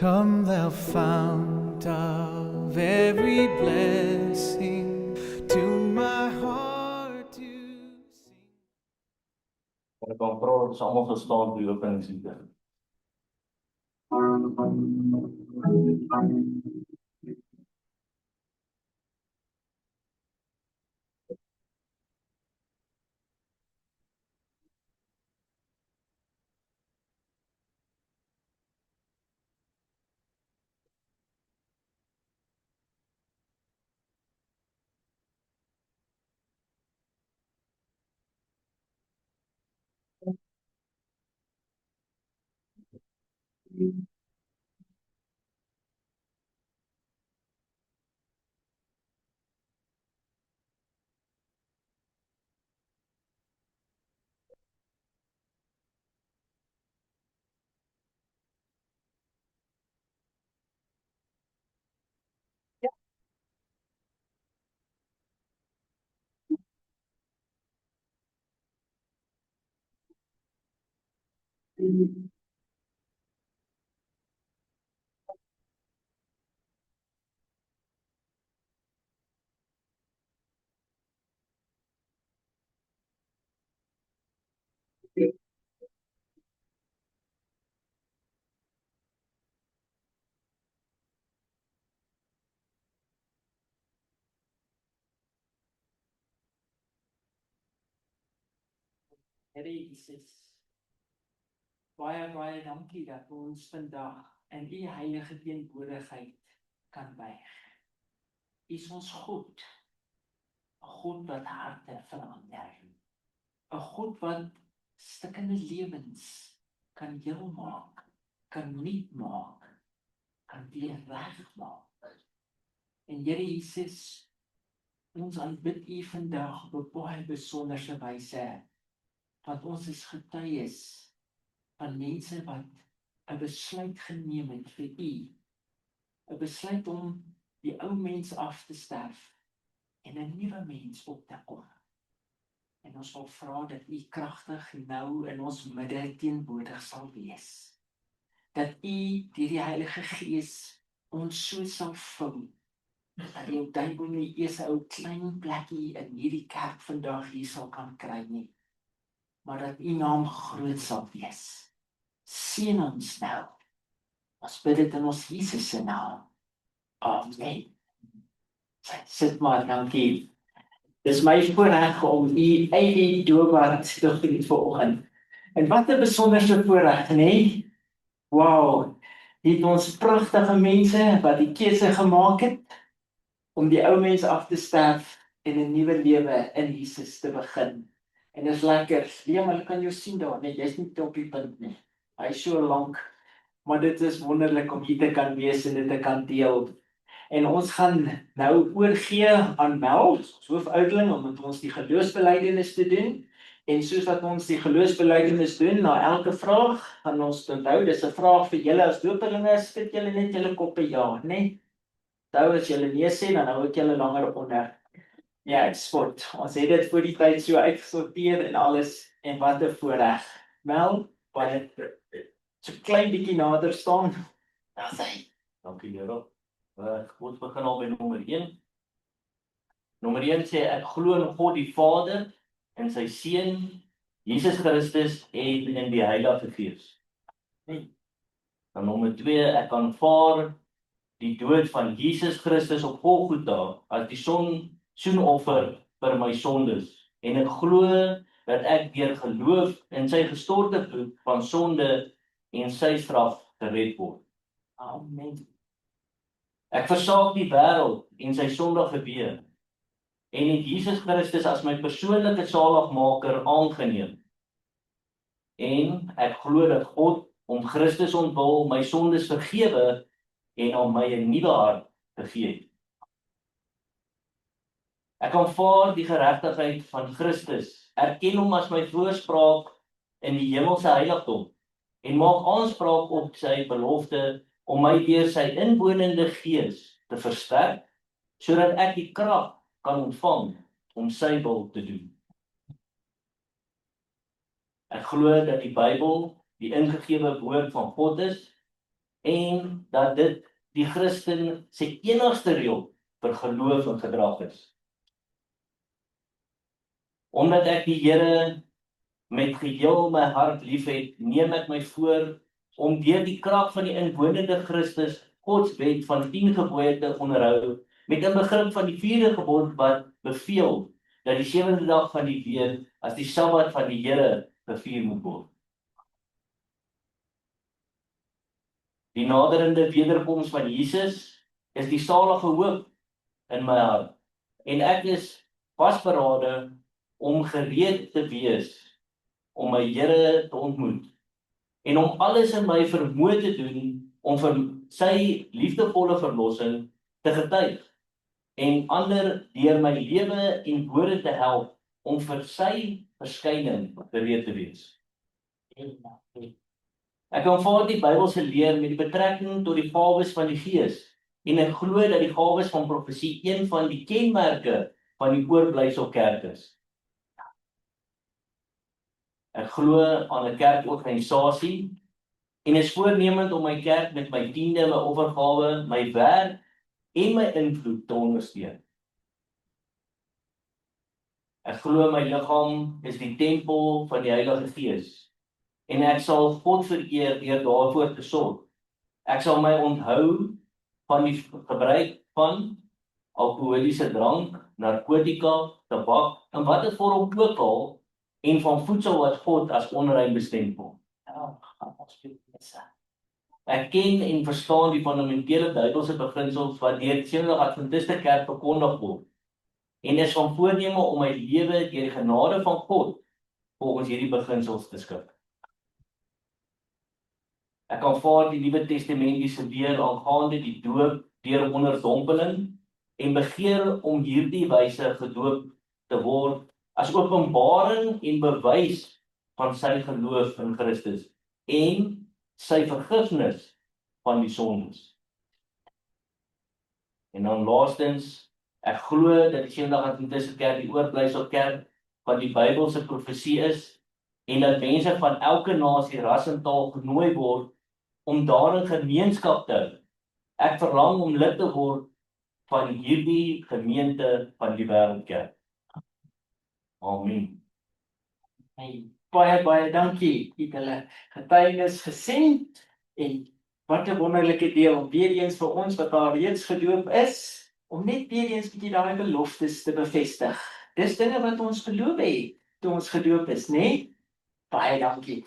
Come, thou fount of every blessing, tune my heart to sing. Ek kan vra dat ons almal gestaan vir die openingslied. Here Jesus, baie dankie dat ons vandag in U heilige teenwoordigheid kan buig. U is ons God, 'n God wat harte verander, 'n God wat stikkende lewens kan heel maak, kan nuut maak, kan weer reg maak. En Here Jesus, ons aanbid U vandag op 'n baie besonderse wyse. Want ons is getuies van mense wat 'n besluit geneem het vir U. 'n Besluit om die ou mens af te sterf en 'n nuwe mens op te kom. En ons wil vra dat U kragtig nou in ons midde teenwoordig sal wees. Dat U deur die Heilige Gees ons so sal vul. Dat die duiwel nie eers 'n ou klein plekkie in hierdie kerk vandag hier sal kan kry nie. Maar dat U naam groot sal wees. Seën ons nou. Ons bid dit in ons Jesus se naam. Amen. Sit maar, dankie. Dis my voorreg om U uit die doopbad te groet vanoggend. En wat 'n besonderse voorreg, nê? Wow, het ons pragtige mense wat die keuse gemaak het om die ou mens af te sterf en 'n nuwe lewe in Jesus te begin. En dit is lekker. Ja, maar ek kan jou sien daar, nee, jy's nie op die punt nie. Hy is so lank, maar dit is wonderlik om hier te kan wees en dit te kan deel. En ons gaan nou oorgee aan Mel, ons hoofouderling, omdat ons die geloofsbelijdenis te doen. En soos wat ons die geloofsbelijdenis doen, na elke vraag, gaan ons onthou, dis 'n vraag vir julle as doopelinge, skud julle net julle koppe ja, né? Onthou as julle nee sê, dan hou ek julle langer onder. Ja, ek spot. Ons het dit voor die tyd so uitgesorteer en alles, en wat 'n voorreg. Mel, baie so klein bietjie nader staan. Daar sê. Dankie Here. Ons begin al by nommer 1. Nommer 1 sê ek glo in God die Vader en sy Seun Jesus Christus en in die Heilige Gees. Dan nommer 2 ek aanvaar die dood van Jesus Christus op Golgotha as die soenoffer vir my sondes en ek glo dat ek deur geloof in sy gestorte bloed van sonde en sy straf gered word. Amen. Ek versaak die wêreld en sy sondige weë en het Jesus Christus as my persoonlike saligmaker aangeneem. En ek glo dat God om Christus ontwil my sondes vergewe en aan my 'n nuwe hart gegee het. Ek aanvaar die geregtigheid van Christus, erken hom as my voorspraak in die hemelse heiligdom en maak aanspraak op sy belofte om my deur sy inwonende Gees te versterk, sodat ek die krag kan ontvang om sy wil te doen. Ek glo dat die Bybel die ingegewe woord van God is en dat dit die Christen se enigste reël vir geloof en gedrag is. Omdat ek die Here met geheel my hart liefhet, neem ek my voor om deur die krag van die inwonende Christus God se wet van 10 gebooie te onderhou, met 'n begrip van die 4de gebod wat beveel dat die 7de dag van die week as die Sabbat van die Here gevier moet word. Die naderende wederkoms van Jesus is die salige hoop in my hart en ek is vasberade om gereed te wees om my Here te ontmoet en om alles in my vermoë te doen om vir sy liefdevolle verlossing te getuig en ander deur my lewe en woorde te help om vir sy verskyning gereed te wees. Ek aanvaar die Bybelse leer met betrekking tot die gawes van die Gees en ek glo dat die gawes van profesie een van die kenmerke van die oorblysel kerk is. Ek glo aan 'n kerkorganisasie en is voornemend om my kerk met my tiende, my offergawe, my werk en my invloed te ondersteun. Ek glo my liggaam is die tempel van die Heilige Gees en ek sal God vereer deur daarvoor te sorg. Ek sal my onthou van die gebruik van alkoholiese drank, narkotika, tabak en watter vorm ook al en van voedsel wat God as onrein bestem word. Ek ken en verstaan die fundamentele Bybelse beginsels wat deur die Sevende-dag Adventiste Kerk verkondig word en is van voorneme om my lewe deur die genade van God volgens hierdie beginsels te skik. Ek aanvaar die Nuwe Testamentiese leer aangaande die doop deur onderdompeling en begeer om hierdie wyse gedoop te word as openbaring en bewys van sy geloof in Christus en sy vergifnis van die sondes. En dan laastens, ek glo dat die Sevende-dag Adventiste Kerk die oorblysel kerk van die Bybelse profesie is en dat mense van elke nasie, ras en taal genooi word om daarin gemeenskap te hou. Ek verlang om lid te word van hierdie gemeente van die Wêreldkerk. Amen. Hey, baie dankie. Ek het hulle getuienis gesien en wat 'n wonderlike deel weer eens vir ons wat daar reeds gedoop is, om net weer eens bietjie daai beloftes te bevestig. Dis dinge wat ons geloof het toe ons gedoop is, né? Nee? Baie dankie.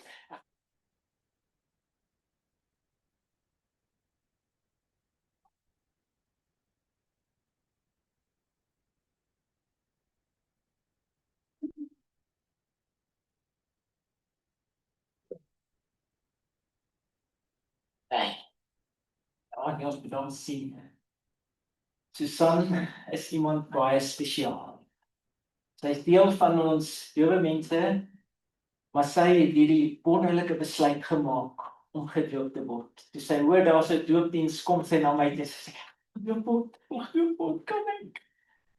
Hey, ons moet dan sien. Susan is iemand baie spesiaal. Sy is deel van ons dowe mense, maar sy het hierdie wonderlike besluit gemaak om gedoop te word. Toe sy hoor daar's 'n doopdiens, kom sy na my en sê, doop word, kan ek?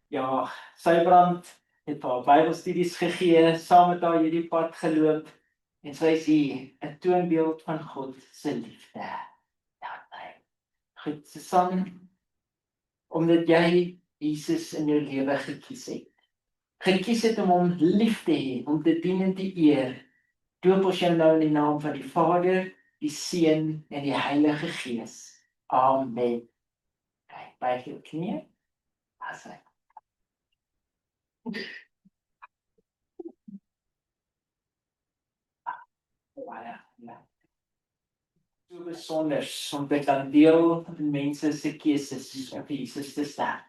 Ja, sy brand het haar Bybelstudies gegee, saam met haar hierdie pad geloop, en sy is hier, 'n toonbeeld van God se liefde. Ja, goed, Susan, omdat jy Jesus in jou lewe gekies het om hom lief te hê, om te dien en te eer, doop ons jou nou in die naam van die Vader, die Seun en die Heilige Gees. Amen. Kyk, by jou knie. Asai. So besonder om te kan deel in mense se keuses op Jesus te staan.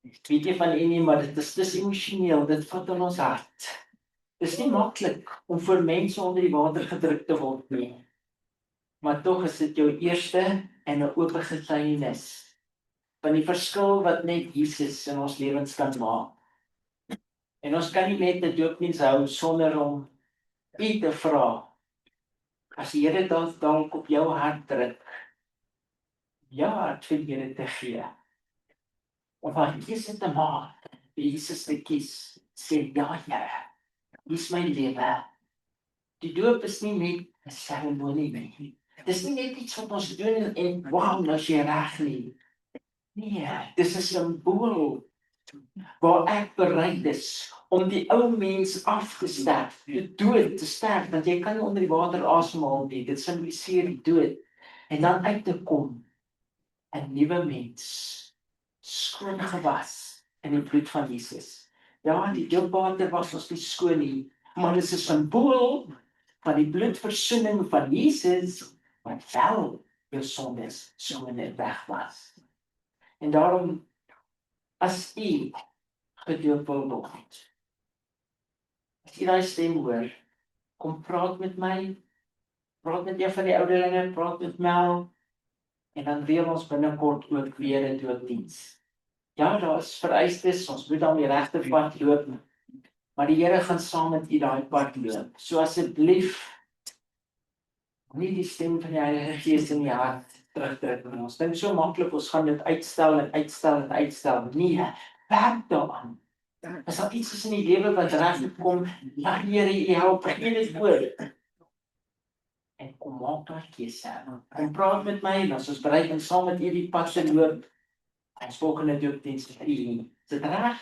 Ek weet nie van u nie, maar dit is dis emosioneel, dit vat in ons hart. Dis nie maklik om vir mense onder die water gedruk te word nie. Maar tog is dit jou eerste en 'n oop getuienis van die verskil wat net Jesus in ons lewens kan maak. En ons kan nie net 'n doopdiens hou sonder om u te vra. As die Here dalk op jou hart druk, jou hart vir die Here te gee, of haar keuse te maak, vir Jesus te kies, sê ja Here, hier is my lewe. Die doop is nie net 'n seremonie nie, Dis nie net iets wat ons doen en wow, nou is jy reg nie. Nee, dis 'n simbool waar ek bereid is om die ou mens af te sterf, die dood te sterf, want jy kan nie onder die water asemhaal nie, dit simboliseer die dood, en dan uit te kom, 'n nuwe mens, skoon gewas in die bloed van Jesus. Ja, die doopwater was ons nie skoon nie, maar dit is 'n simbool van die bloedversoening van Jesus, wat wel jou sondes skoon en weg was. En daarom, as u gedoop wil word, as jy daai stem hoor, kom praat met my, praat met een van die ouderlinge, praat met Mel, en dan reël ons binnekort ook weer 'n doopdiens. Ja, daar is vereistes, ons moet dan die regte pad loop, maar die Here gaan saam met u daai pad loop. So asseblief, nie die stem van die Heilige Gees in die hart terugtrek. Ons dink so maklik, ons gaan dit uitstel en uitstel en uitstel. Nee, werk daaraan. As daar iets is in die lewe wat reg kom, laat die Here u help, gee dit oor. En kom maak daai keuse. Kom praat met my, en as ons bereid om saam met u die pad te loop, ons volgende doopdiens vir u. Is dit reg?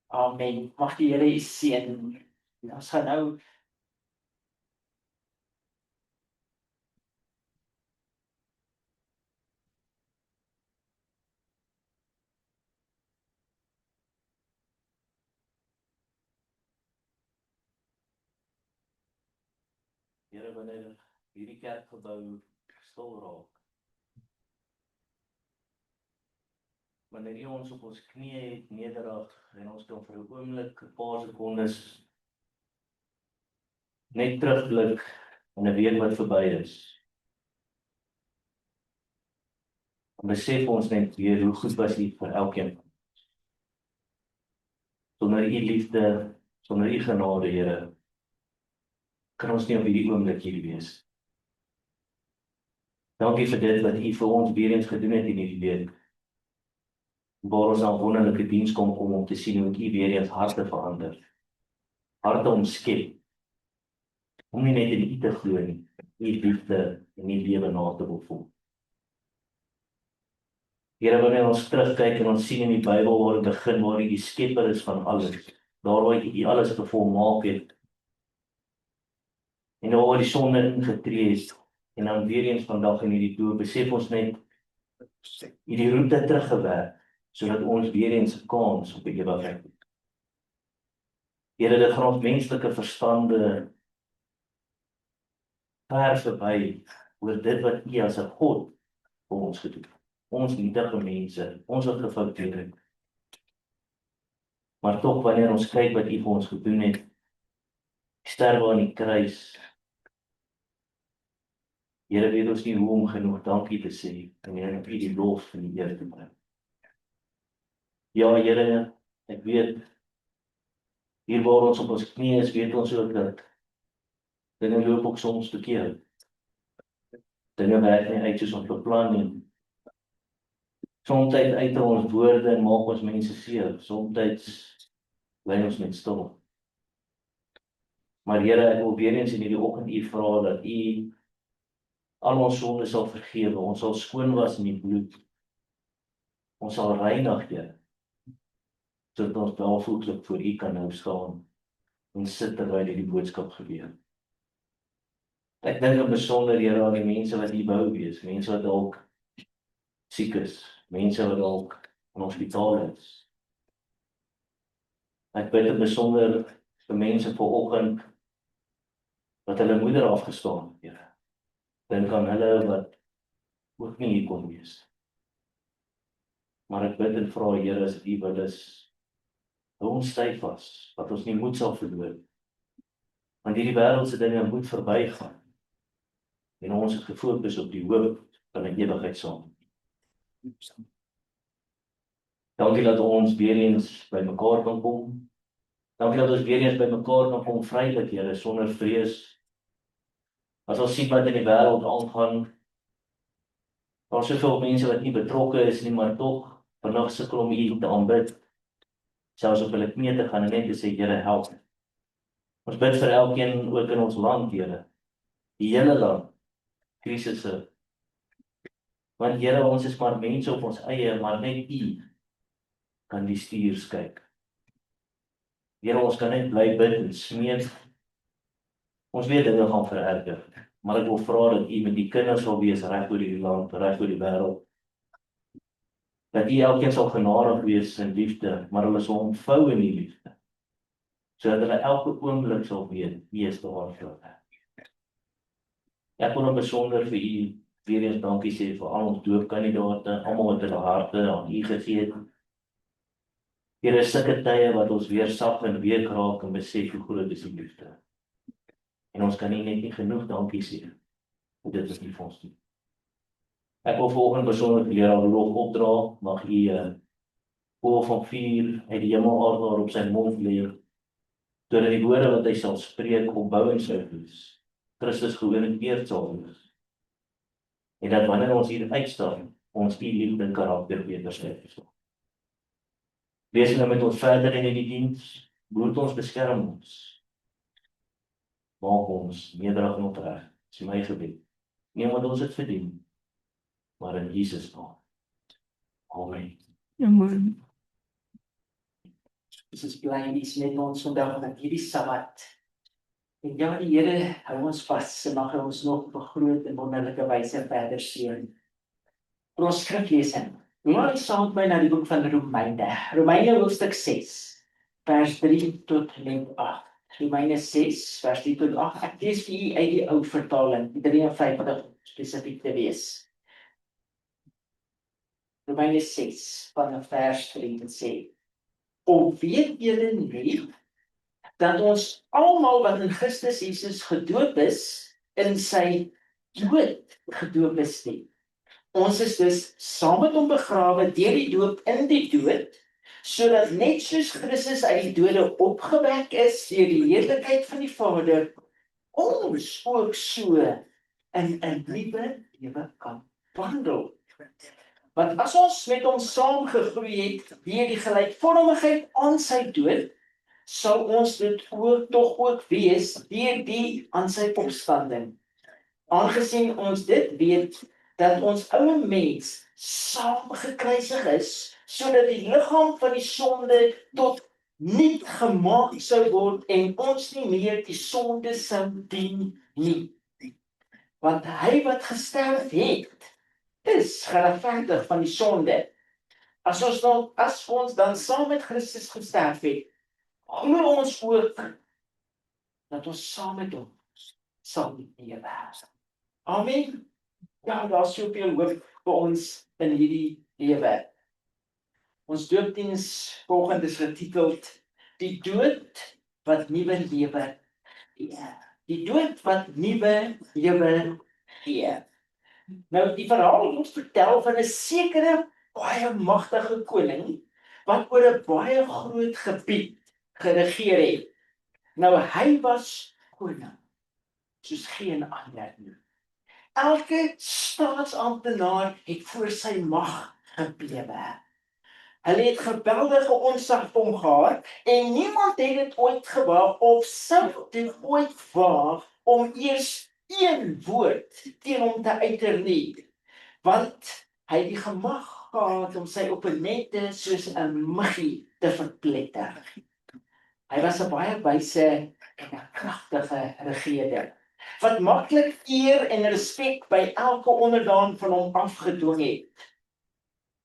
Amen. Mag die Here u seën. Ons gaan nou Here, wanneer hierdie kerkgebou stil raak, wanneer U ons op ons knieë het nederig en ons kan vir 'n oomblik 'n paar sekondes net terugblik in 'n week wat verby is, dan besef ons net weer hoe goed was U vir elkeen. Sonder U liefde, sonder U genade, Here, kan ons nie op hierdie oomblik hier wees. Dankie vir dit wat U vir ons weer eens gedoen het in hierdie week. Waar ons aan wonderlike diens kom om te sien hoe U weer eens harte verander. Harte omskep. Om nie net in U te glo nie, U liefde en U lewe na te wil volg. Here, wanneer ons terugkyk en ons sien in die Bybel waar dit begin, waar U die skepper is van alles, daar waar U alles gevolmaak het, en waar die sonde ingetree het, en dan weer eens vandag in hierdie doop, besef ons net, U die roete teruggewerk, sodat ons weer eens 'n kans op die ewigheid het. Here, dit gaan ons menslike verstande ver verby oor dit wat U as 'n God vir ons gedoen het. Ons nietige mense, ons wat gefouteer het. Maar tog, wanneer ons kyk wat U vir ons gedoen het, sterwe aan die kruis, Here, weet ons nie hoe om genoeg dankie te sê, en Here, U die lof en die eer te bring. Ja, Here, ek weet, hier waar ons op ons knieë is, weet ons ook dat dinge loop ook soms verkeerd. Dinge werk nie uit soos ons beplan nie. Soms uit ons woorde en maak ons mense seer, soms bly ons net stil. Maar Here, ek wil weer eens in hierdie oggend U vra dat U al ons sonde sal vergewe, ons sal skoon was in die bloed, ons sal reinig, Here, sodat ons welvoeglik voor U kan nou staan en sit terwyl hierdie boodskap gebeur. Ek dink in besonder, Here, aan die mense wat hier wou wees, mense wat dalk siek is, mense wat dalk in hospitaal is. Ek bid in besonder vir mense vanoggend wat hulle moeder afgestaan het, Here. Dink aan hulle wat ook nie hier kon wees. Maar ek bid en vra, Here, as U wil is, hou ons styf vas, dat ons nie moed sal verloor. Want hierdie wêreldse dinge moet verbygaan. En ons het gefokus op die hoop van 'n ewigheid saam. Dankie dat ons weer eens by mekaar kan kom. Dankie dat ons weer eens by mekaar kan kom vrylik, Here, sonder vrees. As ons sien wat in die wêreld aangaan, daar is soveel mense wat nie betrokke is nie, maar tog vandag sukkel om U te aanbid, selfs op hulle knieë te gaan en net te sê, Here, help. Ons bid vir elkeen ook in ons land, Here, die hele land, krisisse. Want Here, ons is maar mense op ons eie, maar net U kan die stuurs kyk. Here, ons kan net bly bid en smeek. Ons weet dinge gaan vererger, maar ek wil vra dat U met die kinders sal wees reg oor die land, reg oor die wêreld. Dat U elkeen sal genadig wees in liefde, maar hulle sal ontvou in die liefde. Sodat hulle elke oomblik sal weet, U is daar vir hulle. Ek wil in besonder vir U weer eens dankie sê vir al ons doopkandidate, almal wat hulle harte aan U gegee het. Here, is sulke tye wat ons weer sag en weer raak en besef hoe groot is die liefde. En ons kan net nie genoeg dankie sê. Dit is nie vir ons nie. Ek wil volgende besonder vir leraar Rolf opdra, mag U oë van vuur uit die hemel aardaar op sy mond lê, totdat die woorde wat hy sal spreek opbouend sou wees, Christus gehoornkeerd sal wees. En dat wanneer ons hier uitstaan, ons U liefde en karakter beter stel. Wees nou met ons verder in die diens, behoed ons, beskerm ons. Maak ons nederig en opreg, is my gebed. Nie omdat ons dit verdien, maar in Jesus naam. Amen. Amen. Ons is bly en is met ons vandag met hierdie Sabbat. En ja, die Here hou ons vas en mag hy ons nog op 'n groot en wonderlike wyse verder seën. Vir ons skriflesing. Laat saam met my na die boek van Romeine. Romeine hoofstuk 6, vers 3 tot en met 8. Romeine 6, vers 3 tot 8. Ek lees vir u uit die ou vertaling, die 53 spesifiek te wees. Romeine 6, van vers 3 te sê. Of weet julle nie, dat ons almal wat in Christus Jesus gedoop is, in sy dood gedoop is nie. Ons is dus saam met hom begrawe deur die doop in die dood, sodat net soos Christus uit die dode opgewek is deur die heerlikheid van die Vader, ons ook so in 'n nuwe lewe kan wandel. Want as ons met hom saamgegroei het deur die gelykvormigheid aan sy dood, sal ons dit ook wees deur die aan sy opstanding. Aangesien ons dit weet, dat ons ou mens saam gekruisig is, sodat die liggaam van die sonde tot niet gemaak sou word en ons nie meer die sonde sou dien nie. Want hy wat gesterf het, is geregverdig van die sonde. As ons dan saam met Christus gesterf het, glo ons ook dat ons saam met hom sal lewe. Amen. Ja, daar is soveel hoop vir ons in hierdie lewe. Ons doopdiens volgende is getiteld Die dood wat nuwe lewe gee. Die dood wat nuwe lewe gee. Nou, die verhaal het ons vertel van 'n sekere baie magtige koning wat oor 'n baie groot gebied geregeer het. Nou, hy was koning, soos geen ander nie. Elke staatsamptenaar het voor sy mag geblewe. Hulle het geweldige ontzag vir hom gehad en niemand het dit ooit gewaag of sou dit ooit waag om eers een woord teen hom te uiter nie, want hy het die gemag gehad om sy opponente soos 'n muggie te verpletter. Hy was 'n baie wyse en 'n kragtige regerder, wat maklik eer en respek by elke onderdaan van hom afgedwing het.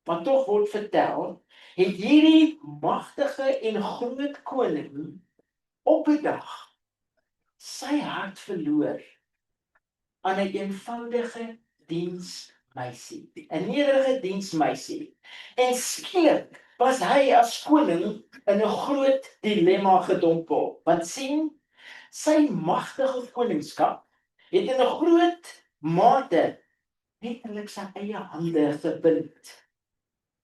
Maar tog word vertel, het hierdie magtige en groot koning op 'n dag sy hart verloor aan 'n eenvoudige diensmeisie, 'n nederige diensmeisie. En skielik was hy as koning in 'n groot dilemma gedompel. Want sien, sy magtige koningskap het in 'n groot mate letterlik sy eie hande gebind.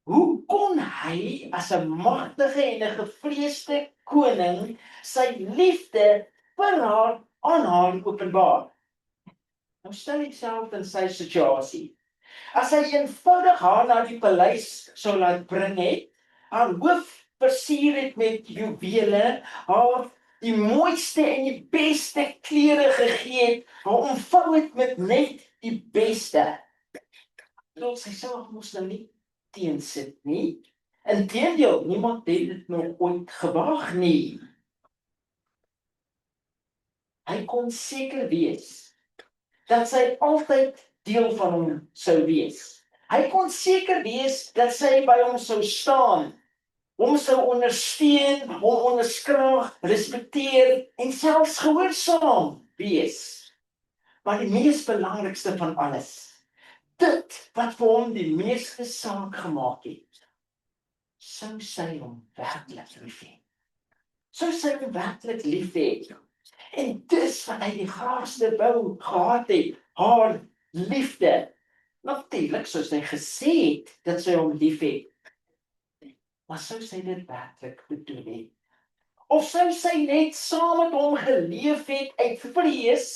Hoe kon hy as 'n magtige en 'n gevreesde koning sy liefde vir haar aan haar openbaar? Nou stel jouself in sy situasie. As hy eenvoudig haar na die paleis sou laat bring het, haar hoof versier het met juwele, haar die mooiste en die beste klere gegee het, maar omvou het met net die beste. Tot sy self moes nou nie teensit nie. Inteendeel, niemand het dit nog ooit gewaag nie. Hy kon seker wees dat sy altyd deel van hom sou wees. Hy kon seker wees dat sy by hom sou staan, hom sou ondersteun, hom onderskraag, respekteer en selfs gehoorsaam wees. Maar die mees belangrikste van alles, dit wat vir hom die meeste saak gemaak het, sou sy hom werklik lief hê. Sou sy hom werklik lief hê. En dis wat hy die graagste wou gehad het, haar liefde. Natuurlik sou sy gesê het dat sy hom lief het, maar sou sy dit werklik bedoel het? Of sou sy net saam met hom geleef het uit vrees,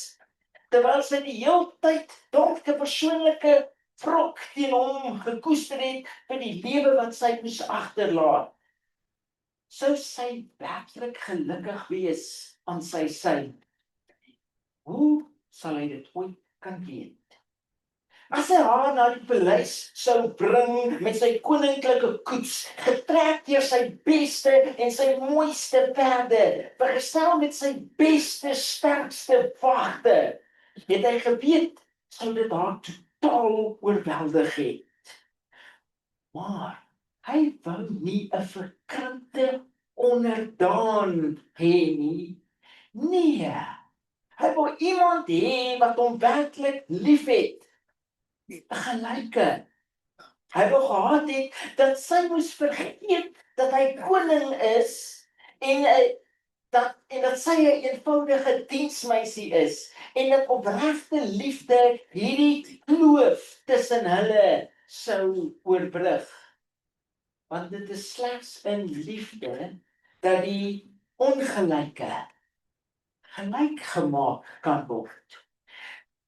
terwyl sy die hele tyd dalk 'n persoonlike wrok teen hom gekoester het vir die lewe wat sy moes agterlaat? Sou sy werklik gelukkig wees aan sy sy? Hoe sal hy dit ooit kan weet? As hy haar na die paleis sou bring met sy koninklike koets, getrek deur sy beste en sy mooiste perde, vergesel met sy beste, sterkste wagte, het hy geweet, sou dit haar totaal oorweldig het. Maar hy wou nie 'n verkrimpte onderdaan hê nie. Nee, hy wou iemand hê wat hom werklik liefhet. 'n Gelyke. Hy wou gehad het dat sy moes vergeet dat hy koning is en dat sy 'n eenvoudige diensmeisie is en dat opregte liefde hierdie kloof tussen hulle sou oorbrug. Want dit is slegs in liefde dat die ongelyke gelyk gemaak kan word.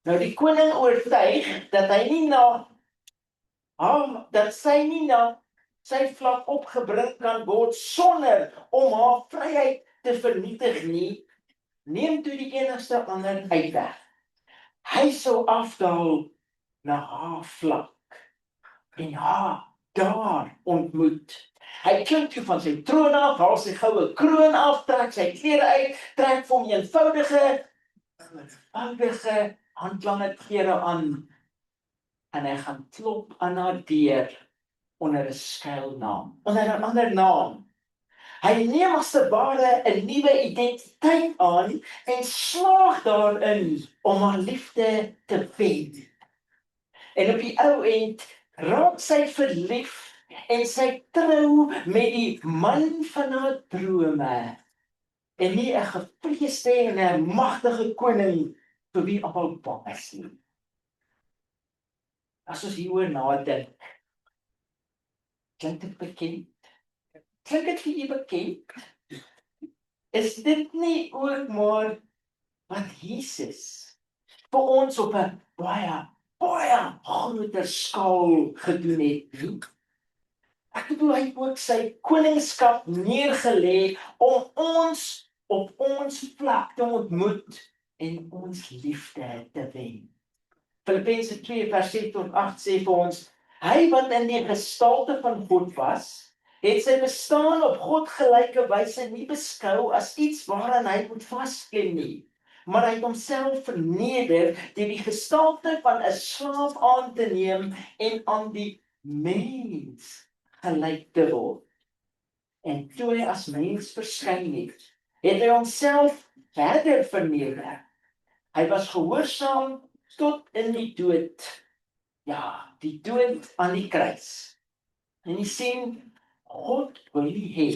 Nou die koning oortuig dat hy nie dat sy nie na sy vlak opgebring kan word sonder om haar vryheid te vernietig nie, neem toe die enigste ander uitweg. Hy sou afdaal na haar vlak en haar daar ontmoet. Hy klim toe van sy troon af, haal sy goue kroon af, trek sy klere uit, trek vir hom eenvoudige handlange klere aan en hy gaan klop aan haar deur onder 'n skuilnaam, onder 'n ander naam. Hy neem as te ware 'n nuwe identiteit aan en slaag daarin om haar liefde te wen. En op die ou end raak sy verlief en sy trou met die man van haar drome en nie 'n gevreesde en 'n magtige koning vir wie almal bang is nie. As ons hieroor nadink, klink dit bekend? Klink dit vir u bekend? Is dit nie ook maar wat Jesus vir ons op 'n baie groter skaal gedoen het nie? Ek bedoel, hy het ook sy koningskap neergelê om ons op ons vlak te ontmoet en ons liefde te wen. Filippense 2 vers 7 tot 8 sê vir ons, hy wat in die gestalte van God was, het sy bestaan op God gelyke wyse nie beskou as iets waaraan hy moet vasklem nie, maar hy het homself verneder deur die gestalte van 'n slaaf aan te neem en aan die mens gelyk te word. En toe hy as mens verskyn het, het hy homself verder verneder. Hy was gehoorsaam tot in die dood. Ja, die dood aan die kruis. En jy sien, God wil nie hê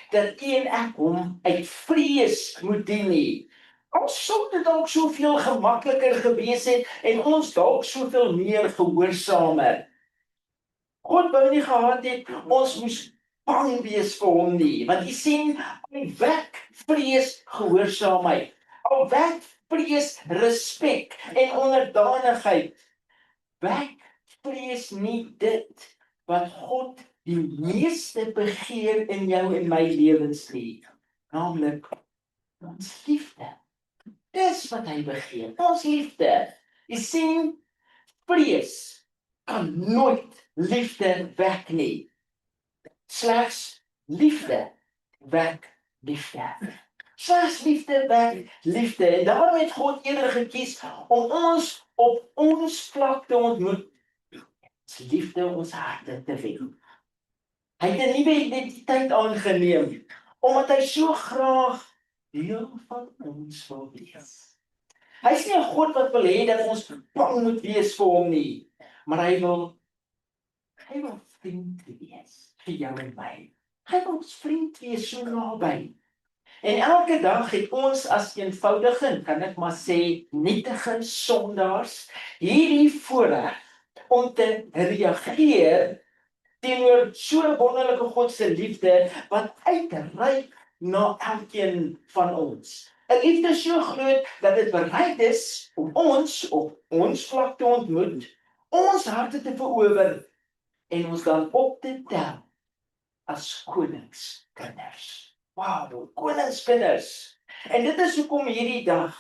dat u en ek hom uit vrees moet dien nie. Ons sou dit dalk soveel gemakliker gewees het en ons dalk soveel meer gehoorsamer. God wou nie gehad het ons moes bang wees vir hom nie, want jy sien, hy wek vrees gehoorsaamheid. Al wek vrees respek en onderdanigheid. Wek vrees nie dit wat God die meeste begeer in jou en my lewens nie, naamlik Ons liefde. Dis wat hy begeer. Ons liefde. Jy sien, vrees kan nooit liefde wek nie. Slegs liefde wek liefde. Slegs liefde wek liefde. En daarom het God eerder gekies om ons op ons vlak te ontmoet. Ons liefde ons harte te wen. Hy het 'n nuwe identiteit aangeneem, omdat hy so graag deel van ons wil wees. Hy is nie 'n God wat wil hê dat ons bang moet wees vir hom nie, maar hy wil vriend wees vir jou en my. Hy wil ons vriend wees so naby. En elke dag het ons as eenvoudige, kan ek maar sê, nietige sondaars hierdie voorreg om te reageer teenoor so 'n wonderlike God se liefde wat uitreik na elkeen van ons. 'n Liefde so groot dat dit bereid is om ons op ons vlak te ontmoet, ons harte te verower en ons dan op te tel as koningskinders. Wow, koningskinders. En dit is hoekom hierdie dag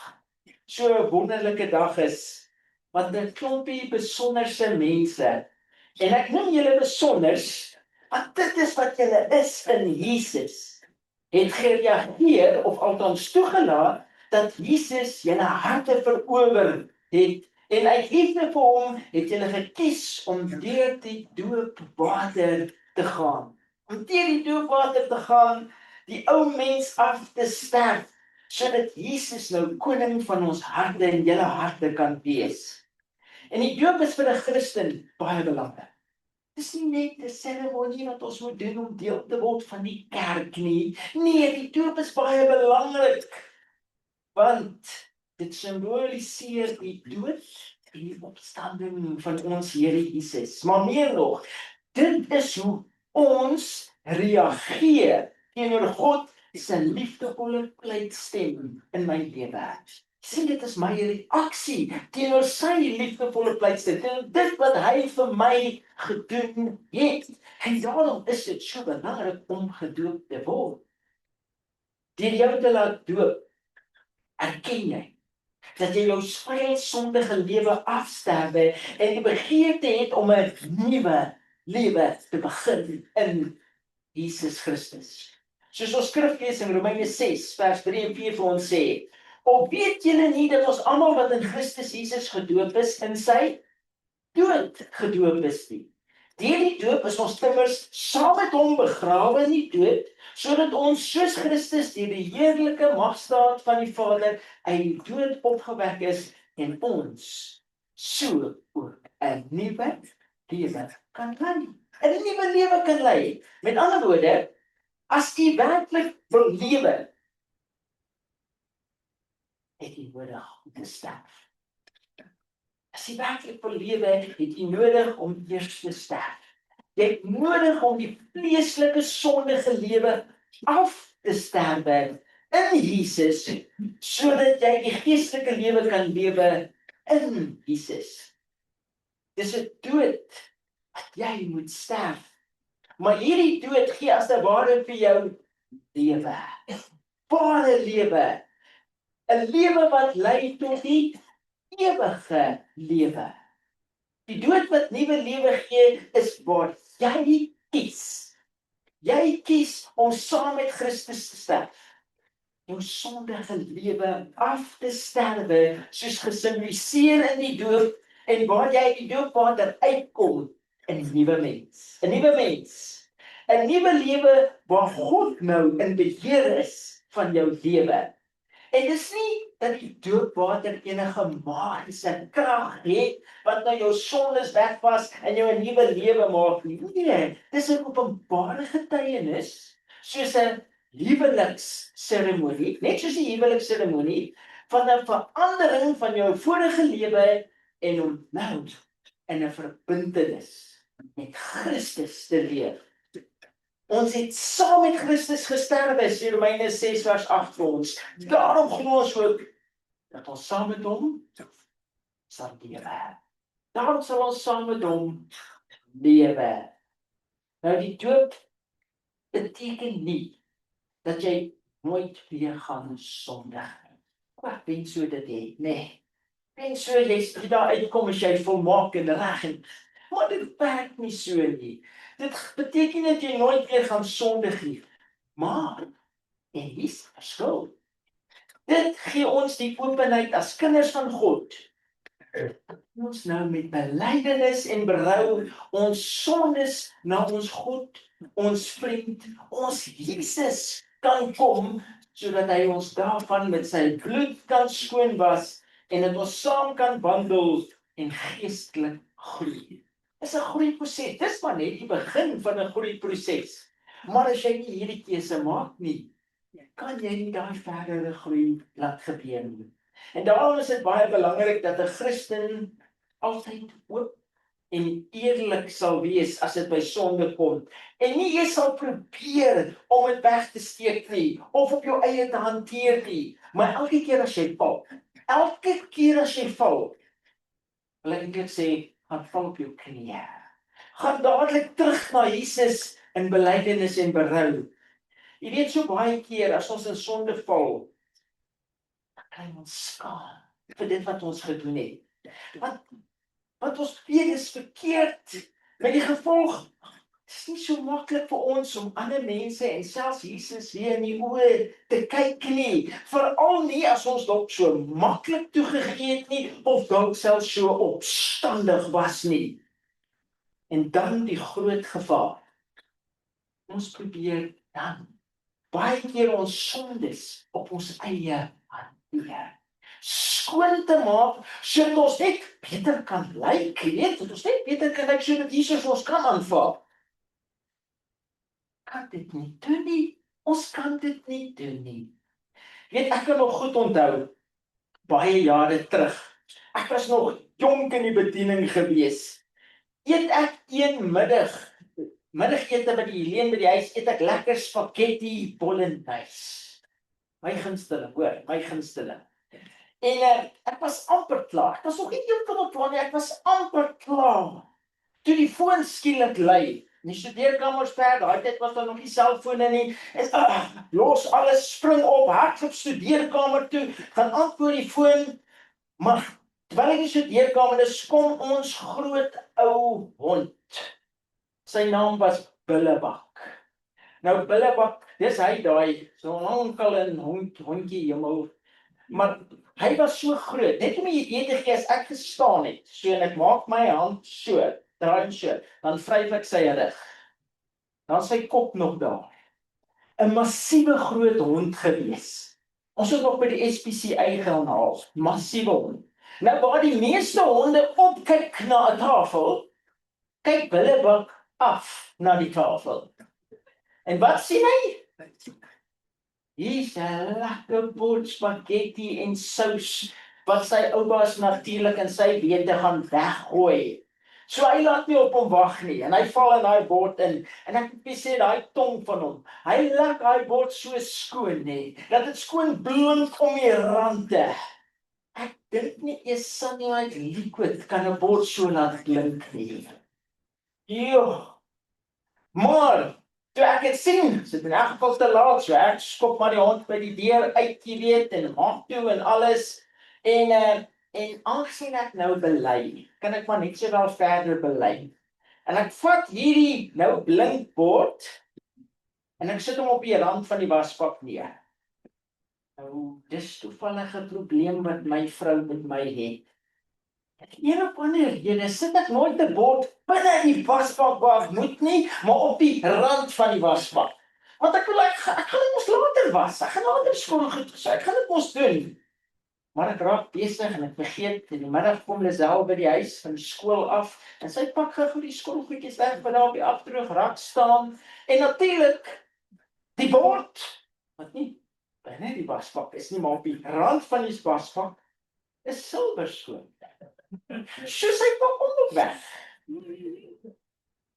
so 'n wonderlike dag is, want 'n klompie besonderse mense. En ek noem julle besonders, want dit is wat julle is in Jesus. Het gereageer of althans toegelaat dat Jesus julle harte verower het. En uit liefde vir hom het julle gekies om deur die doopwater te gaan. Om deur die doopwater te gaan, die ou mens af te sterf, sodat Jesus nou koning van ons harte en julle harte kan wees. En die doop is vir 'n Christen baie belangrik. Dis nie net 'n seremonie wat ons moet doen om deel te word van die kerk nie. Nee, die doop is baie belangrik, want dit simboliseer die dood en die opstanding van ons Here Jesus. Maar meer nog, dit is hoe ons reageer teenoor God se liefdevolle pleitstem in my lewe. Sien, dit is my reaksie teenoor sy liefdevolle pleitstem, teenoor dit wat hy vir my gedoen het. En daarom is dit so belangrik om gedoop te word. Deur jou te laat doop, erken jy dat jy jou vrye sondige lewe afsterwe en die begeerte het om 'n nuwe lewe te begin in Jesus Christus. Soos ons skrif lees in Romeine 6 vers 3 en 4 vir ons sê, of weet julle nie dat ons almal wat in Christus Jesus gedoop is, in sy dood gedoop is nie? Deur die doop is ons immers saam met hom begrawe in die dood, sodat ons soos Christus deur die heerlike magstaat van die Vader uit die dood opgewek is en ons so ook 'n nuwe lewe kan lei. 'n nuwe lewe kan lei. Met ander woorde, as jy werklik wil lewe, het jy nodig om te sterf. As jy werklik wil lewe, het jy nodig om eers te sterf. Jy het nodig om die vleeslike sondige lewe af te sterwe in Jesus, sodat jy die geestelike lewe kan lewe in Jesus. Dis 'n dood wat jy moet sterf. Maar hierdie dood gee as 'n ware vir jou lewe. Ware lewe. 'n Lewe wat lei tot die ewige lewe. Die dood wat nuwe lewe gee, is waar jy kies. Jy kies om saam met Christus te sterf. Jou sondige lewe af te sterwe, soos gesimboliseer in die doop, en waar jy uit die doopwater uitkom in 'n nuwe mens. 'n nuwe mens. 'n nuwe lewe waar God nou in beheer is van jou lewe. En dis nie dat die doopwater enige magiese krag het wat nou jou sondes wegwas en jou 'n nuwe lewe maak nie. Nee, dis 'n openbare getuienis, soos 'n huweliksseremonie, net soos die huweliksseremonie van 'n verandering van jou vorige lewe en om nou in 'n verbintenis met Christus te leef. Ons het saam met Christus gesterwe, sê Romeine 6 vers 8 vir ons. Daarom glo ons ook dat ons saam met hom sal lewe. Daarom sal ons saam met hom lewe. Nou die doop beteken nie dat jy nooit weer gaan sondig nie. Ek wens so dit het, nee. Wens so jy daar uitkom as jy volmaak en reg en maar dit werk nie so nie. Dit beteken dat jy nooit weer gaan sondig nie. Maar en hier's die verskil. Dit gee ons die openheid as kinders van God. Ons nou met belydenis en berou ons sondes na ons God, ons vriend, ons Jesus kan kom, sodat hy ons daarvan met sy bloed kan skoon was en dat ons saam kan wandel en geestelik groei. Dis 'n groeiproses. Dis maar net die begin van 'n groeiproses. Maar as jy nie hierdie keuse maak nie, kan jy nie daai verdere groei laat gebeur nie. En daarom is dit baie belangrik dat 'n Christen altyd oop en eerlik sal wees as dit by sonde kom. En nie jy sal probeer om dit weg te steek nie, of op jou eie te hanteer nie. Maar elke keer as jy val, wil ek eintlik sê, gaan val op jou knieë. Gaan dadelik terug na Jesus in belydenis en berou. Jy weet so baie keer as ons in sonde val, dan kry ons skaam vir dit wat ons gedoen het. Want ons weet is verkeerd. Met die gevolg, dit is nie so maklik vir ons om ander mense en selfs Jesus weer in die oë te kyk nie. Veral nie as ons dalk so maklik toegegee het nie, of dalk selfs so opstandig was nie. En dan die groot gevaar. Ons probeer dan baie keer ons sondes op ons eie hanteer. Skoon te maak, sodat ons net beter kan lyk, dat ons net beter kan lyk, sodat Jesus ons kan aanvaar. Kan dit nie doen nie, ons kan dit nie doen nie. Weet, ek kan nog goed onthou, baie jare terug, ek was nog jonk in die bediening gewees, eet ek een middagete by die Helene by die huis, eet ek lekker spaghetti bolognese. My gunsteling, hoor, my gunsteling. En ek was amper klaar, ek was nog nie heeltemal klaar nie, ek was amper klaar. Toe die foon skielik lui, in die studeerkamers ver, daai tyd was daar nog nie selfone nie, en los alles, spring op, hardloop studeerkamer toe, gaan antwoord die foon, maar terwyl ek in die studeerkamer is, kom ons groot ou hond. Sy naam was Billebak. Nou Billebak, dis hy daai, so 'n onkel en hondjie hemel, maar hy was so groot, net om jy idee te gee, as ek gestaan het, so en ek maak my hand so, draai hom so, dan vryf ek sy rug. Dan sy kop nog daar. 'n massiewe groot hond gewees. Ons het nog by die SPCA gaan haal, massiewe hond. Nou waar die meeste honde opkyk na 'n tafel, kyk Billebak af na die tafel. En wat sien hy? Hier's 'n lekker bord spaghetti en sous, wat sy oupas natuurlik in sy wete gaan weggooi. So hy laat nie op hom wag nie, en hy val in daai bord in, en ek moet sê, daai tong van hom, hy lak daai bord so skoon, nee, dat dit skoon blink om die rande. Ek dink nie eers Sunlight Liquid kan 'n bord so laat klink nie. Jo, maar toe ek het sien, sit in elk geval te laat, so ek skop maar die hond by die deur uit, jy weet, en maak toe en alles, en aangesien ek nou bely, kan ek maar net so wel verder bely. En ek vat hierdie nou blink bord, en ek sit hom op die rand van die wasbak neer. Nou, dis toevallige probleem wat my vrou met my het. Een of ander rede sit ek nooit 'n bord binne in die wasbak waar ek moet nie, maar op die rand van die wasbak. Want ek gaan dit mos later was, ek gaan later skottelgoed gesê, ek gaan dit mos doen. Maar ek raak besig en ek vergeet, in die middag kom Lisel by die huis van die skool af, en sy pak gou die skottelgoedjies weg, wat daar op die afdroograk staan, en natuurlik, die bord, wat nie binne die wasbak is nie, maar op die rand van die wasbak, is silberskoon. So sy pak hom ook weg.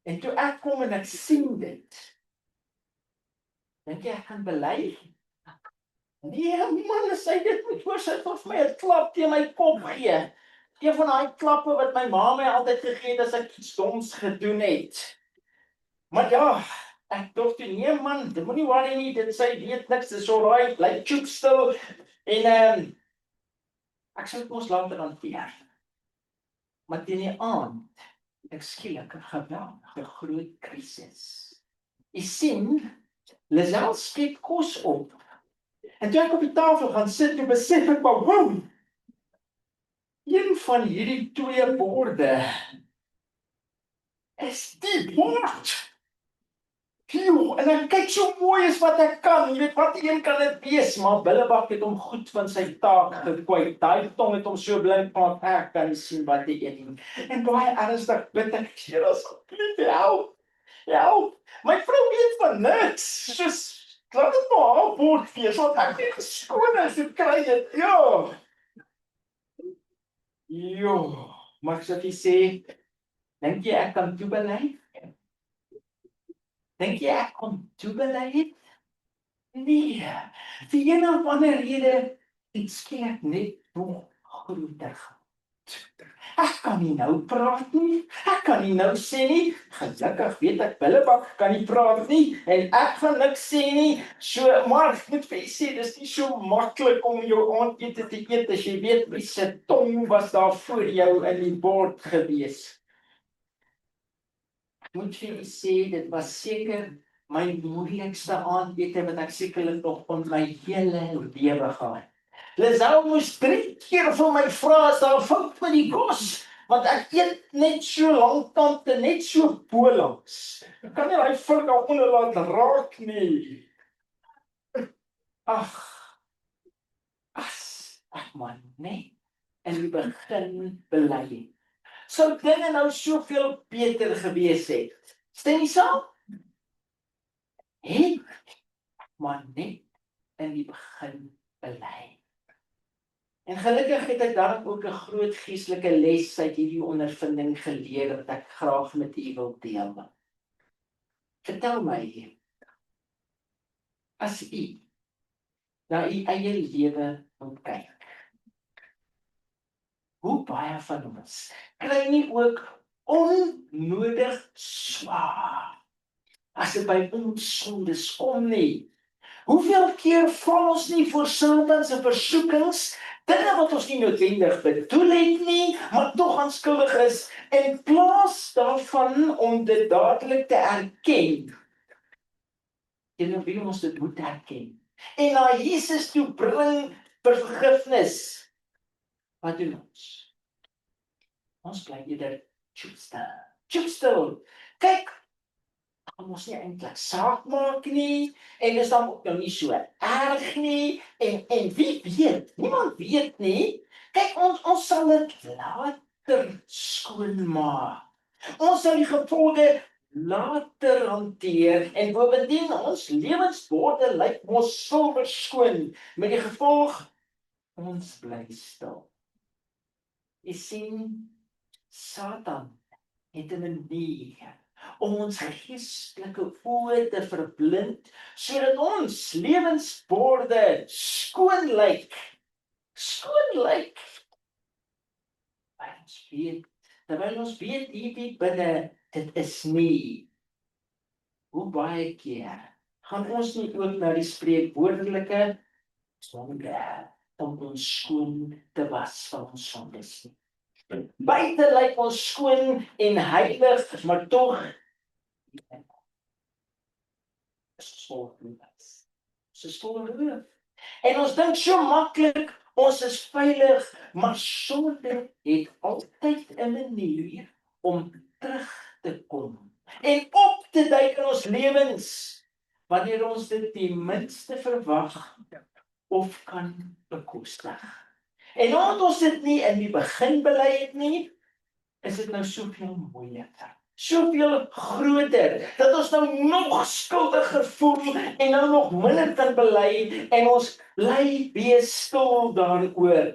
En toe ek kom en ek sien dit, dink jy ek gaan bely? Nee man, sy dit moet hoor, sy het vir my 'n klap teen my kop gee. Een van daai klappe wat my ma my altyd gegee het as ek iets doms gedoen het. Maar ja, ek dink toe, nee man, dit moenie worry nie, dit sy weet niks, dis alright, bly choop stil, en ek sou dit ons later hanteer. Maar teen die aand, ek skielik 'n geweldige groot krisis. Jy sien, Lisel skep kos op, en toe ek op die tafel gaan sit, toe besef ek maar, wow, een van hierdie 2 borde is die bord. En ek kyk so mooi as wat ek kan, jy weet wat een kan dit wees, maar Billebak het hom goed van sy taak gekwyt, daai tong het hom so blind gemaak, ek kan nie sien wat hy eet nie, en baie ernstig bid ek, Here asseblief help, my vrou weet van niks, soos, laat dit maar haar bord wees, want ek het geskoon as ek kry dit, maar ek sê vir sê, dink jy ek kan toebelei? Dink jy ek kon toebelei het? Nee, vir een of ander rede, het skielik net nog groter geword. Ek kan nie nou praat nie, ek kan nie nou sê nie, gelukkig weet ek, Billebak kan nie praat nie, en ek gaan niks sê nie, so, maar ek moet vir jy sê, dis nie so maklik om jou aandete te eet, as jy weet, wie se tong was daar voor jou in die bord gewees. Ek moet vir jy sê, dit was seker my moeilikste aandete wat ek sekerlik nog van my hele lewe gehad. Lisel moes 3 keer vir my vra as daar fout met die kos, want ek eet net so langkante, net so bolangs. Ek kan nie daai vlek daaronder laat raak nie. Ag, as ek maar net in die begin belei het, sou dinge nou soveel beter gewees het. Stem jy saam? Het maar net in die begin belei. En gelukkig het ek daarom ook 'n groot geestelike les uit hierdie ondervinding geleer wat ek graag met u wil deel. Vertel my, as u na u eie lewe moet kyk, hoe baie van ons kry nie ook onnodig swaar as dit by ons sondes kom nie? Hoeveel keer val ons nie voor Satan se versoekings, dinge wat ons nie noodwendig bedoel het nie, maar tog onskuldig is, in plaas daarvan om dit dadelik te erken, teenoor wie ons dit moet erken, en na Jesus toe bring vir vergifnis, wat doen ons? Ons bly eerder choop stil. Kyk, ons nie eintlik saak maak nie, en is dan ook nou nie so erg nie, en wie weet, niemand weet nie, kyk, ons sal dit later skoonmaak, ons sal die gevolge later hanteer, en bovendien, ons lewensborde lyk mos silwer skoon, met die gevolg, ons bly stil. Jy sien, Satan het 'n manier om ons geestelike oë te verblind, sodat ons lewensborde skoon lyk. Terwyl ons weet hier binne, dit is nie. Hoe baie keer gaan ons nie ook na die spreekwoordelike sonde om ons skoon te was van ons sondes nie. Buite lyk ons skoon en heilig, maar tog is vol roof. En ons dink so maklik, ons is veilig, maar sonde het altyd 'n manier om terug te kom en op te duik in ons lewens, wanneer ons dit die minste verwag of kan bekostig. En omdat ons dit nie in die begin belei het nie, is dit nou soveel moeiliker, soveel groter, dat ons nou nog skuldiger voel en nou nog minder kan belei, en ons bly wees stil daaroor.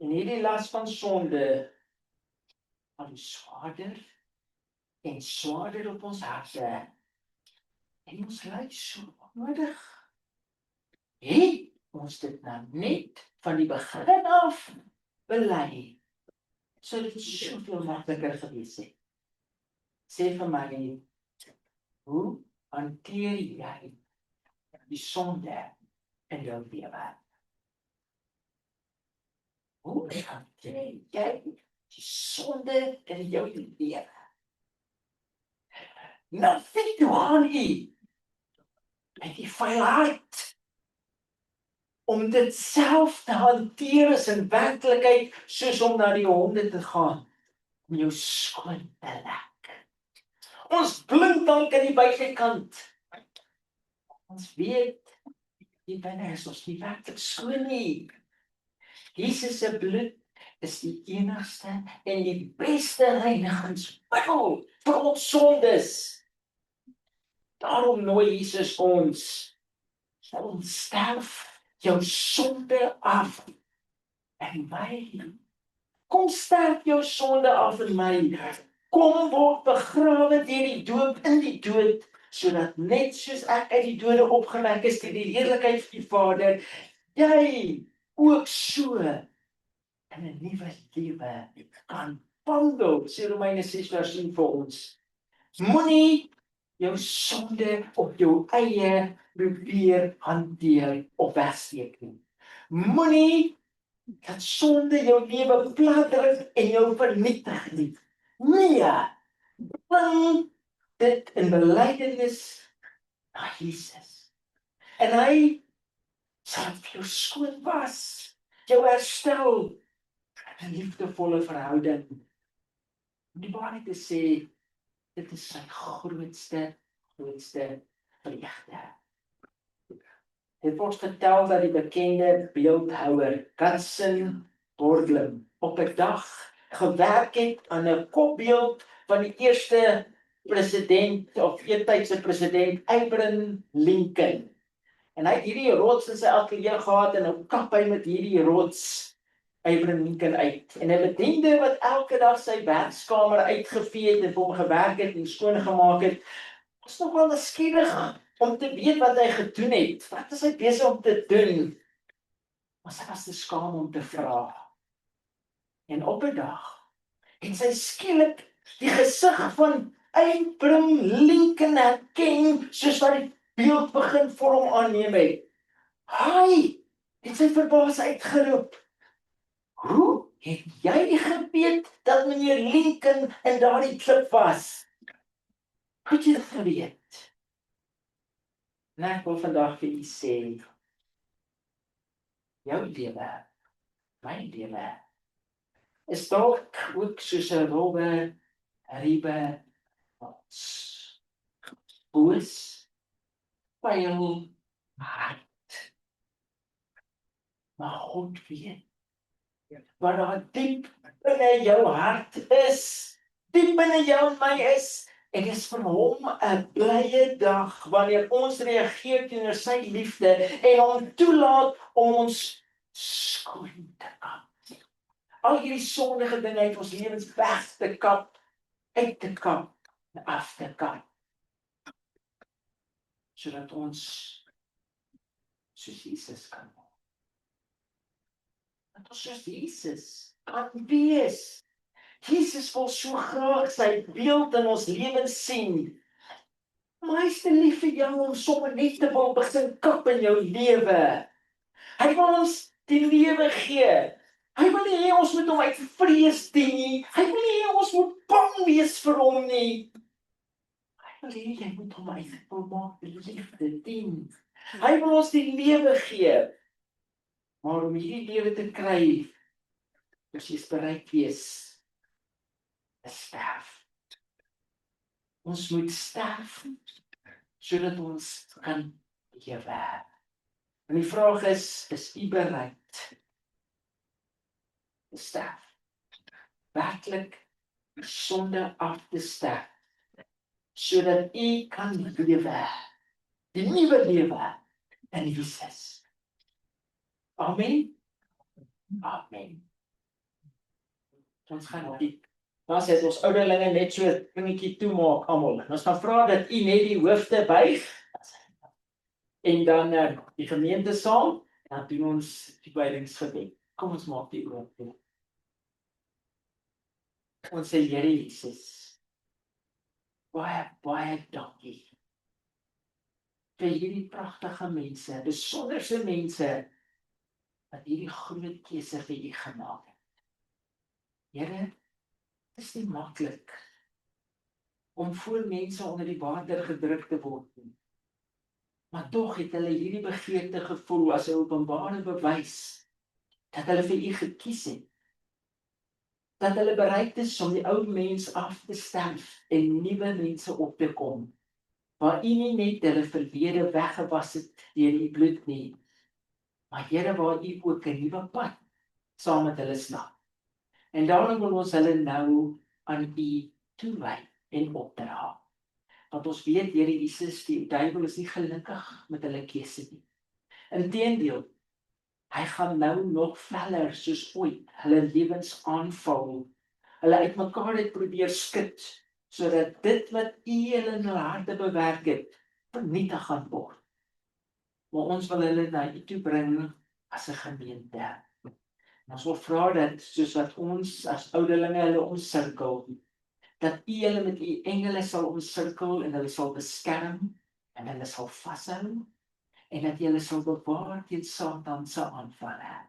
En hierdie las van sonde van swaarder en swaarder op ons harte, en ons lyk so onnodig. Het ons dit nou net van die begin af belei, sou dit soveel makliker gewees het. Sê vir my, hoe hanteer jy die sonde in jou lewe? Hoe hanteer jy die sonde in jou lewe? Nou vind jy aan jy met die vuil hart om dit self te hanteer is in werklikheid soos om na die honde te gaan om jou skoon te lek. Ons blink dalk aan die buitekant. Ons weet die binne is ons nie werklik skoon nie. Jesus se bloed is die enigste en die beste reinigingsmiddel vir ons sondes. Daarom nooi Jesus ons sterf jou sonde af in my. Kom sterf jou sonde af in my. Kom word begrawe deur die doop in die dood, sodat net soos ek uit die dode opgewek is deur die heerlikheid van die Vader, jy ook so in 'n nuwe lewe kan wandel. Sê Romeine 6:10 vir ons. Moenie jou sonde op jou eie probeer hanteer of wegsteek nie. Moenie dat sonde jou lewe platdruk en jou vernietig nie. Nee, bring dit in belydenis na Jesus. En hy sal vir jou skoon was, jou herstel in 'n liefdevolle verhouding. Om die waarheid te sê, dit is sy grootste vreugde. Het word vertel dat die bekende beeldhouwer Hudson Borglum op 'n dag gewerk het aan 'n kopbeeld van die eerste president of eertydse president Abraham Lincoln. En hy het hierdie rots in sy ateljee gehad en nou kap hy met hierdie rots Abraham Lincoln uit. En 'n bediende wat elke dag sy werkskamer uitgevee het en vir hom gewerk het en skoongemaak het, was nogal nuuskierig om te weet wat hy gedoen het. Wat is hy besig om te doen? Maar sy was te skaam om te vra. En op 'n dag het sy skielik die gesig van Abraham Lincoln herken, soos wat die beeld begin vorm aanneem het. Hy het sy verbaas uitgeroep. Hoe het jy geweet dat meneer Lincoln in daardie klip was? Hoe het jy dit geweet? En ek wil vandag vir u sê, jou lewe, my lewe, is dalk ook soos 'n robbe, riebe, boos, pyl, hart. Maar God weet, wat daar diep binne jou hart is, diep binne jou en my is, en is vir hom 'n blye dag, wanneer ons reageer teenoor sy liefde, en hom toelaat om ons skoon te kap. Al hierdie sondige dinge uit ons lewens weg te kap, uit te kap, en af te kap. Sodat ons soos Jesus kan word. Dat ons soos Jesus kan wees. Jesus wil so graag sy beeld in ons lewens sien. Maar hy is te lief vir jou om sommer net te wil begin kap in jou lewe. Hy wil ons die lewe gee. Hy wil nie hê ons moet hom uit vrees dien nie. Hy wil nie hê ons moet bang wees vir hom nie. Hy wil hê jy moet hom uit volmaakte liefde dien. Hy wil ons die lewe gee. Maar om hierdie lewe te kry, moet jy bereid wees te sterf. Ons moet sterf, sodat ons kan lewe. En die vraag is u bereid te sterf? Werklik sonde af te sterf, sodat u kan lewe, die nuwe lewe in Jesus. Amen. Amen. Ons gaan diep. Dan sê ons ouderlinge net so 'n dingetjie toemaak almal. Ons gaan vra dat u net die hoofde buig. En dan die gemeente saam, dan doen ons die buigingsgebed. Kom ons maak die oop toe. Ons sê Here Jesus, baie dankie vir hierdie pragtige mense, besonderse mense wat hierdie groot keuse vir u gemaak het. Here, dit is nie maklik om voor mense onder die water gedruk te word nie. Maar tog het hulle hierdie begeerte gevoel as 'n openbare bewys dat hulle vir u gekies het. Dat hulle bereid is om die ou mens af te sterf en nuwe mense op te kom, waar u nie net hulle verlede weggewas het deur u bloed nie, maar Here, waar u ook 'n nuwe pad saam met hulle stap. En daarom wil ons hulle nou aan u toewy en opdra. Want ons weet, Here Jesus, die duiwel is nie gelukkig met hulle keuse nie. Inteendeel, hy gaan nou nog feller soos ooit hulle lewens aanval, hulle uitmekaar het probeer skud, sodat dit wat u hulle in hulle harte bewerk het, vernietig gaan word. Maar ons wil hulle na u toe bring as 'n gemeente. En ons wil vra dat, soos wat ons as ouderlinge hulle omsirkel, dat u hulle met u engele sal omsirkel en hulle sal beskerm en hulle sal vashou en dat jy hulle sal bewaar teen Satan se aanvalle.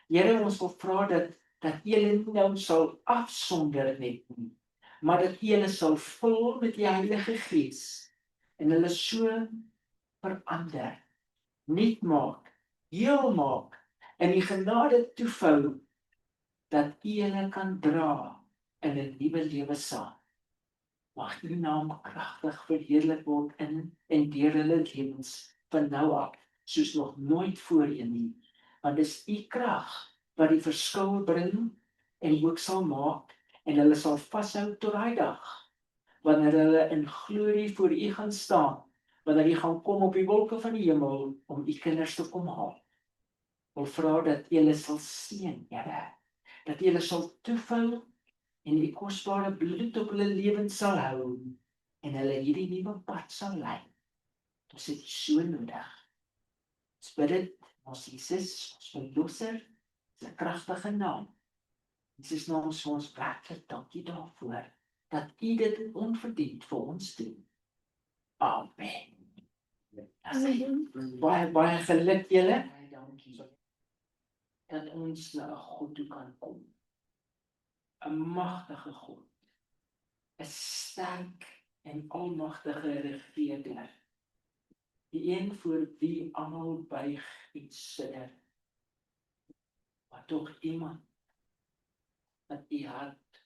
Here, ons wil vra dat u hulle nie nou sal afsonder net nie, maar dat u hulle sal vul met die Heilige Gees en hulle so verander, nuut maak, heel maak en die genade toevou dat u hulle kan dra in 'n nuwe lewe saam. Mag u naam kragtig verheerlik word in en deur hulle lewens van nou af, soos nog nooit voorheen nie. Want dis u krag wat die verskil bring en ook sal maak en hulle sal vashou tot daai dag, wanneer hulle in glorie voor u gaan staan, wanneer u gaan kom op die wolke van die hemel om u kinders te kom haal. Wil vra dat u hulle sal seën, Here, dat u hulle sal toevou en die kosbare bloed op hulle lewens sal hou en hulle hierdie nuwe pad sal lei. Ons het so nodig. Ons bid dit, ons Jesus, ons verlosser, se kragtige naam. Jesus naam ons werklik dankie daarvoor, dat u dit onverdiend vir ons doen. Amen. Baie geluk julle. Baie dankie. Dat ons na 'n God toe kan kom. 'n magtige God. 'n sterk en almagtige regerder. Die een voor wie almal buig en sidder. Maar tog iemand wat u hart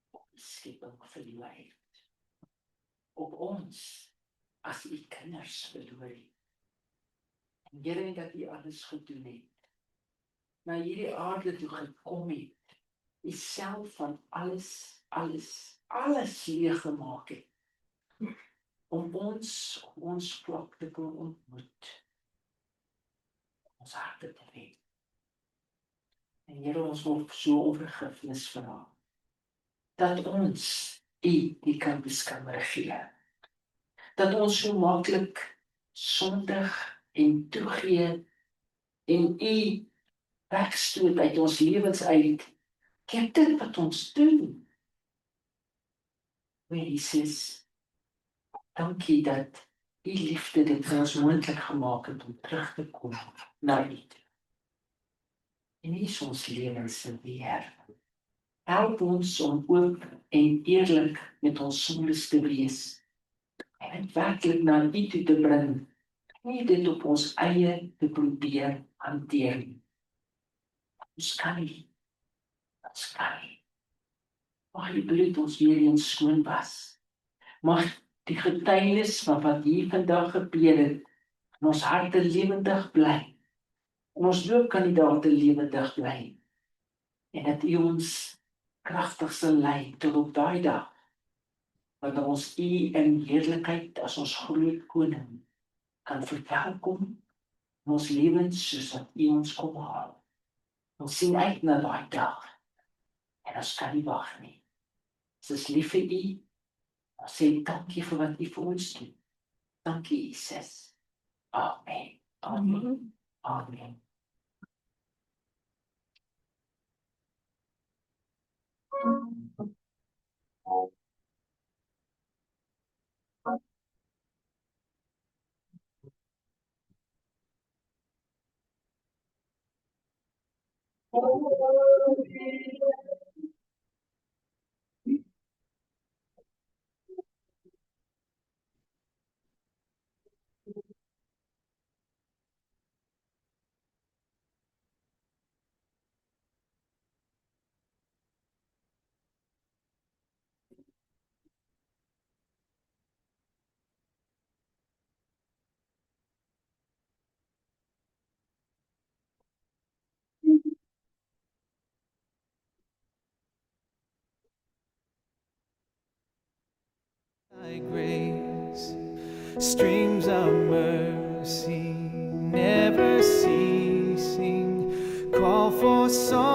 op die skepping verloor het. Op ons as u kinders verloor het. En Here, dat u alles gedoen het. Na hierdie aarde toe gekom het. U self van alles leeg gemaak het. Om ons vlak te kon ontmoet. Ons harte te wen. En Here, ons wil so om vergifnis vra. Dat ons u kan beskammer gee. Dat ons so maklik sondig en toegee en u wegstoot uit ons lewens uit. Kyk dit wat ons doen. O Jesus, dankie dat u liefde dit vir ons moontlik gemaak het om terug te kom na u. En u is ons lewens se Heer. Help ons om oop en eerlik met ons sondes te wees. En dit werklik na u toe te bring. Nie dit op ons eie te probeer hanteer nie. Ons kan nie. Mag die bloed ons weer eens skoon was. Mag die getuienis van wat hier vandag gebeur het, in ons harte lewendig bly. En ons doopkandidate lewendig bly. En dat u ons kragtig sal lei tot op daai dag, wanneer ons u in heerlikheid as ons groot koning kan verwelkom in ons lewens soos wat u ons kom haal. Ons sien uit na daai dag. En ons kan nie wag nie. Ons is lief vir u. Ons sê dankie vir wat u vir ons doen. Dankie, Jesus. Amen. Amen. Amen. Thy grace, streams of mercy, never ceasing, call for song.